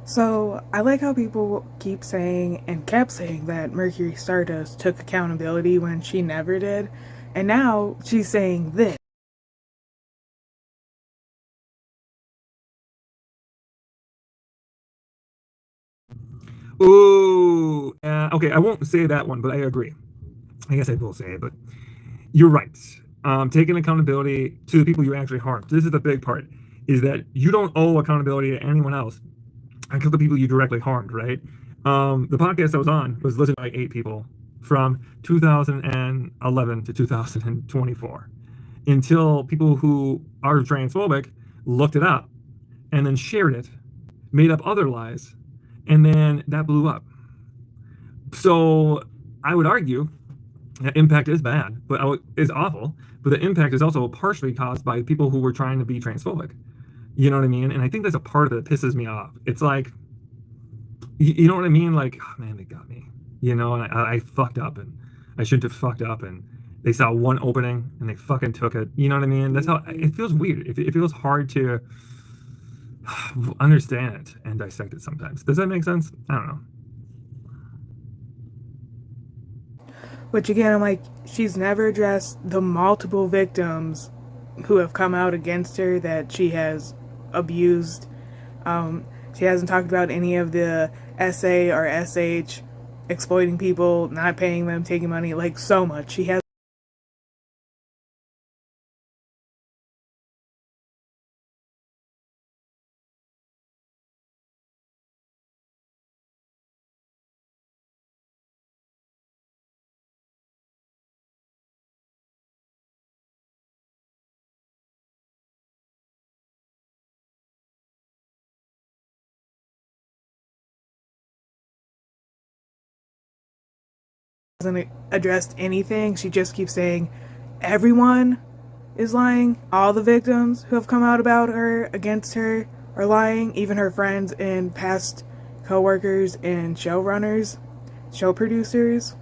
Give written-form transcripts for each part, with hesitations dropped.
So I like how people keep saying and kept saying that Mercury Stardust took accountability when she never did. And now she's saying this. Ooh, okay. I won't say that one, but I agree. I guess I will say it, but you're right. Taking accountability to the people you actually harmed. This is the big part: is that you don't owe accountability to anyone else until the people you directly harmed. Right? The podcast I was on was listened by 8 people from 2011 to 2024, until people who are transphobic looked it up and then shared it, made up other lies, and then that blew up. So I would argue that impact is bad, but is awful. But the impact is also partially caused by people who were trying to be transphobic. You know what I mean? And I think that's a part of it that pisses me off. It's like, you know what I mean? Like, oh man, they got me. And I fucked up, and I shouldn't have fucked up. And they saw one opening and they fucking took it. You know what I mean? That's how it feels weird. It feels hard to understand it and dissect it sometimes. Does that make sense? I don't know. Which again, I'm like, she's never addressed the multiple victims who have come out against her that she has abused. She hasn't talked about any of the SA or SH exploiting people, not paying them, taking money, like so much. She has. Hasn't addressed anything. She just keeps saying everyone is lying. All the victims who have come out about her, against her, are lying. Even her friends and past co-workers and showrunners, show producers.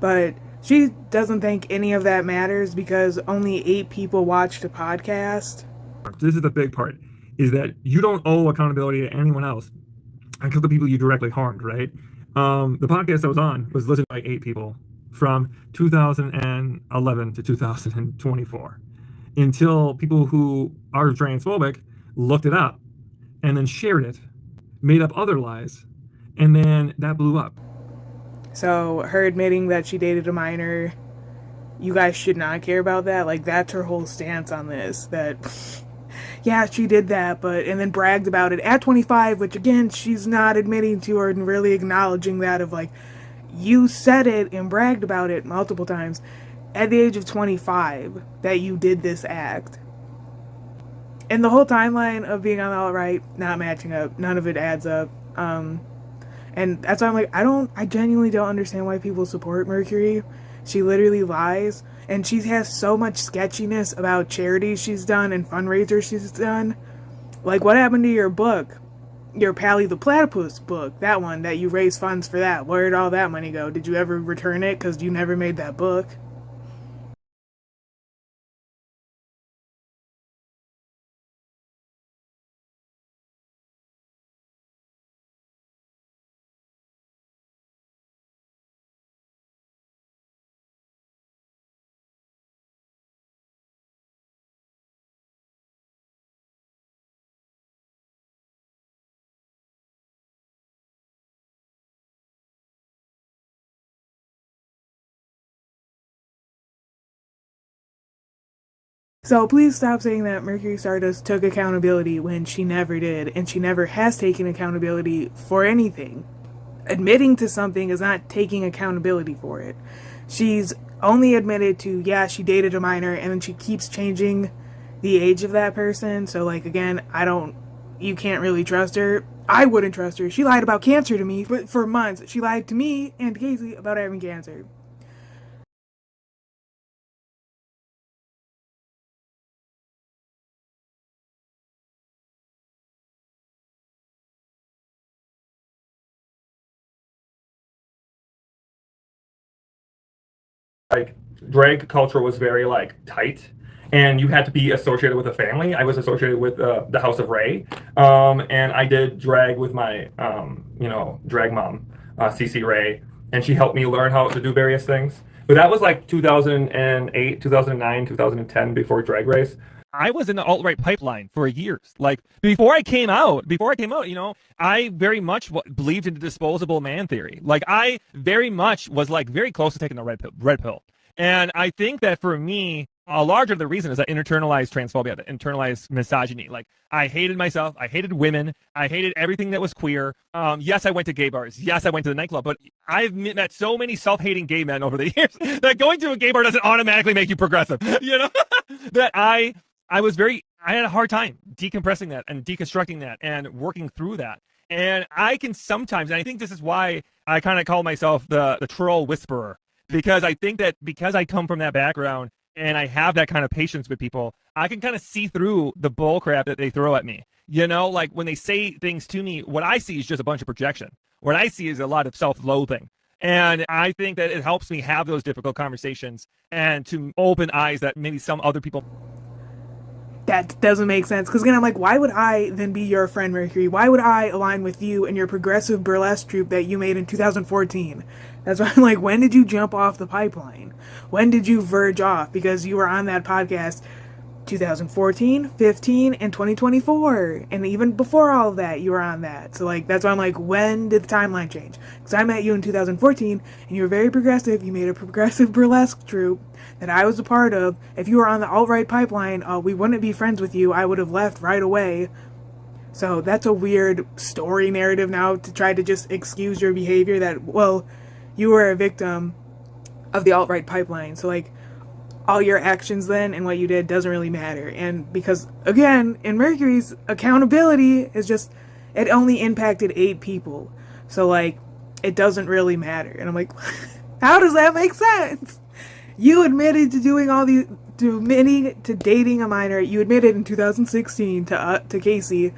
But she doesn't think any of that matters because only 8 people watched the podcast. This is the big part: is that you don't owe accountability to anyone else until the people you directly harmed. Right? The podcast I was on was listened by 8 people from 2011 to 2024, until people who are transphobic looked it up and then shared it, made up other lies, and then that blew up. So her admitting that she dated a minor, you guys should not care about that. Like, that's her whole stance on this. That yeah, she did that, but and then bragged about it at 25, which again she's not admitting to or really acknowledging that of like, you said it and bragged about it multiple times at the age of 25 that you did this act. And the whole timeline of being on the alt-right not matching up, none of it adds up. And that's why I'm like, I genuinely don't understand why people support Mercury. She literally lies, and she has so much sketchiness about charities she's done and fundraisers she's done. Like, what happened to your book? Your Pally the Platypus book, that one that you raised funds for that. Where did all that money go? Did you ever return it? Because you never made that book. So please stop saying that Mercury Stardust took accountability when she never did, and she never has taken accountability for anything. Admitting to something is not taking accountability for it. She's only admitted to, yeah, she dated a minor, and then she keeps changing the age of that person. So, like, again, you can't really trust her. I wouldn't trust her. She lied about cancer to me for months. She lied to me and Casey about having cancer. like drag culture was very like tight, and you had to be associated with a family. I was associated with the House of Ray, and I did drag with my drag mom, CC Ray, and she helped me learn how to do various things. But that was like 2008, 2009, 2010 before Drag Race. I was in the alt-right pipeline for years. Like before I came out, I very much believed in the disposable man theory. Like I very much was like very close to taking the red pill. And I think that for me, a large of the reason is that internalized transphobia, that internalized misogyny. Like I hated myself, I hated women, I hated everything that was queer. Yes, I went to gay bars. Yes, I went to the nightclub. But I've met so many self-hating gay men over the years that going to a gay bar doesn't automatically make you progressive. That I had a hard time decompressing that and deconstructing that and working through that. And I can sometimes, and I think this is why I kind of call myself the troll whisperer, because I think that because I come from that background and I have that kind of patience with people, I can kind of see through the bull crap that they throw at me. Like when they say things to me, what I see is just a bunch of projection. What I see is a lot of self-loathing. And I think that it helps me have those difficult conversations and to open eyes that maybe some other people. That doesn't make sense. Because again, I'm like, why would I then be your friend, Mercury? Why would I align with you and your progressive burlesque troupe that you made in 2014? That's why I'm like, when did you jump off the pipeline? When did you verge off? Because you were on that podcast 2014, 15, and 2024. And even before all of that, you were on that. So, like, that's why I'm like, when did the timeline change? Because I met you in 2014, and you were very progressive. You made a progressive burlesque troupe that I was a part of. If you were on the alt-right pipeline, we wouldn't be friends with you. I would have left right away. So that's a weird story narrative now to try to just excuse your behavior that, well, you were a victim of the alt-right pipeline. So, like, all your actions then and what you did doesn't really matter. And because, again, in Mercury's accountability is just, it only impacted 8 people. So, like, it doesn't really matter. And I'm like, how does that make sense? You admitted to doing all these, to dating a minor. You admitted in 2016 to Casey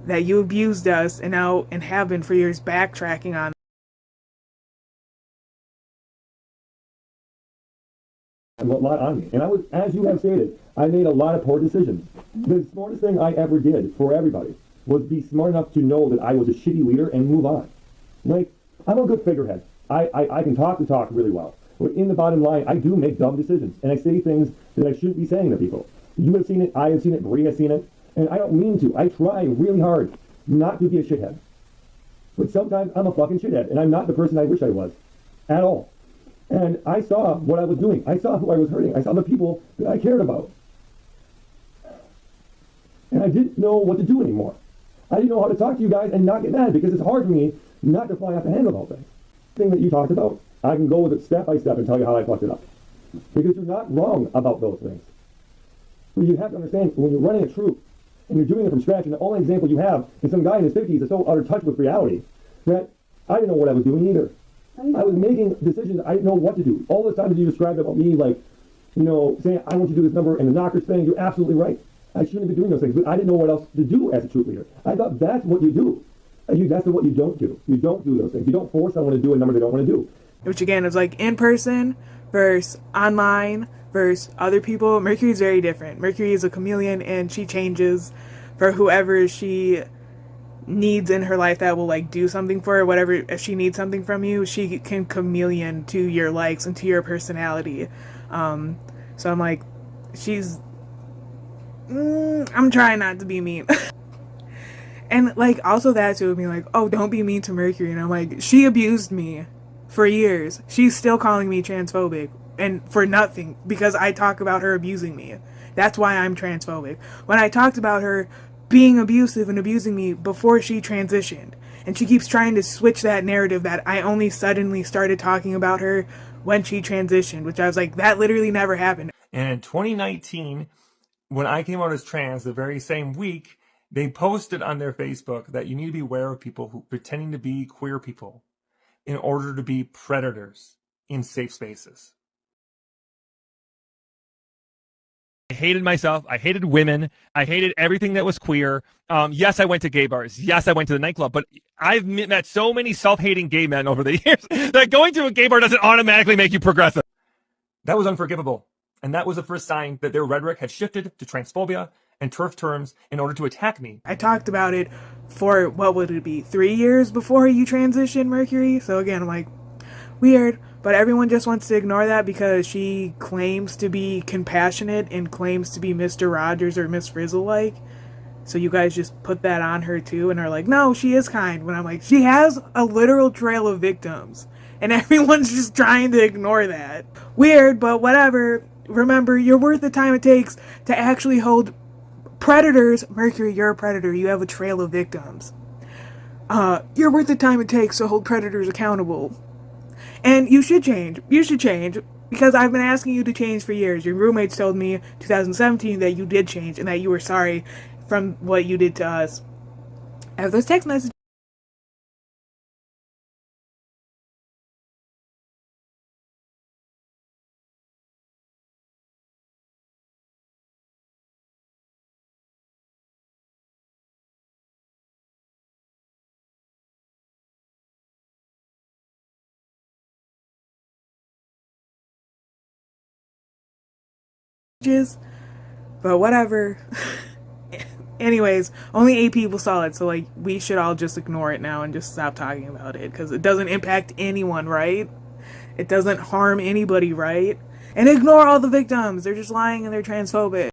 that you abused us and have been for years backtracking on A lot on me. And I was, as you have stated, I made a lot of poor decisions. The smartest thing I ever did for everybody was be smart enough to know that I was a shitty leader and move on. Like, I'm a good figurehead. I can talk the talk really well. But in the bottom line, I do make dumb decisions. And I say things that I shouldn't be saying to people. You have seen it, I have seen it, Bree has seen it. And I don't mean to. I try really hard not to be a shithead. But sometimes I'm a fucking shithead. And I'm not the person I wish I was. At all. And I saw what I was doing. I saw who I was hurting. I saw the people that I cared about. And I didn't know what to do anymore. I didn't know how to talk to you guys and not get mad because it's hard for me not to fly off the handle about things. The thing that you talked about, I can go with it step by step and tell you how I fucked it up. Because you're not wrong about those things. But you have to understand, when you're running a troupe and you're doing it from scratch, and the only example you have is some guy in his 50s that's so out of touch with reality that I didn't know what I was doing either. I was making decisions. I didn't know what to do. All the times that you described about me, like, saying, I want you to do this number and the knockers thing, you're absolutely right. I shouldn't be doing those things, but I didn't know what else to do as a troop leader. I thought that's what you do. That's what you don't do. You don't do those things. You don't force someone to do a number they don't want to do. Which, again, is like in person versus online versus other people. Mercury's very different. Mercury is a chameleon, and she changes for whoever she needs in her life that will like do something for her. Whatever, if she needs something from you, she can chameleon to your likes and to your personality. So I'm like, I'm trying not to be mean. And like also that too, me like, oh, don't be mean to Mercury. And I'm like, she abused me for years. She's still calling me transphobic, and for nothing, because I talk about her abusing me. That's why I'm transphobic. When I talked about her being abusive and abusing me before she transitioned. And she keeps trying to switch that narrative that I only suddenly started talking about her when she transitioned, which I was like, that literally never happened. And in 2019, when I came out as trans, the very same week, they posted on their Facebook that you need to be aware of people who pretending to be queer people in order to be predators in safe spaces. I hated myself. I hated women. I hated everything that was queer. Yes, I went to gay bars. Yes, I went to the nightclub. But I've met so many self-hating gay men over the years that going to a gay bar doesn't automatically make you progressive. That was unforgivable, and that was the first sign that their rhetoric had shifted to transphobia and turf terms in order to attack me. I talked about it for, what would it be, 3 years before you transitioned, Mercury? So again, I'm like, weird, but everyone just wants to ignore that because she claims to be compassionate and claims to be Mr. Rogers or Miss Frizzle-like. So you guys just put that on her too and are like, no, she is kind. When I'm like, she has a literal trail of victims. And everyone's just trying to ignore that. Weird, but whatever. Remember, you're worth the time it takes to actually hold predators. Mercury, you're a predator. You have a trail of victims. You're worth the time it takes to hold predators accountable. And you should change. You should change. Because I've been asking you to change for years. Your roommates told me 2017 that you did change and that you were sorry from what you did to us. I have those text messages. But whatever. Anyways, only 8 people saw it, so like we should all just ignore it now and just stop talking about it because it doesn't impact anyone, right? It doesn't harm anybody, right? And ignore all the victims. They're just lying and they're transphobic.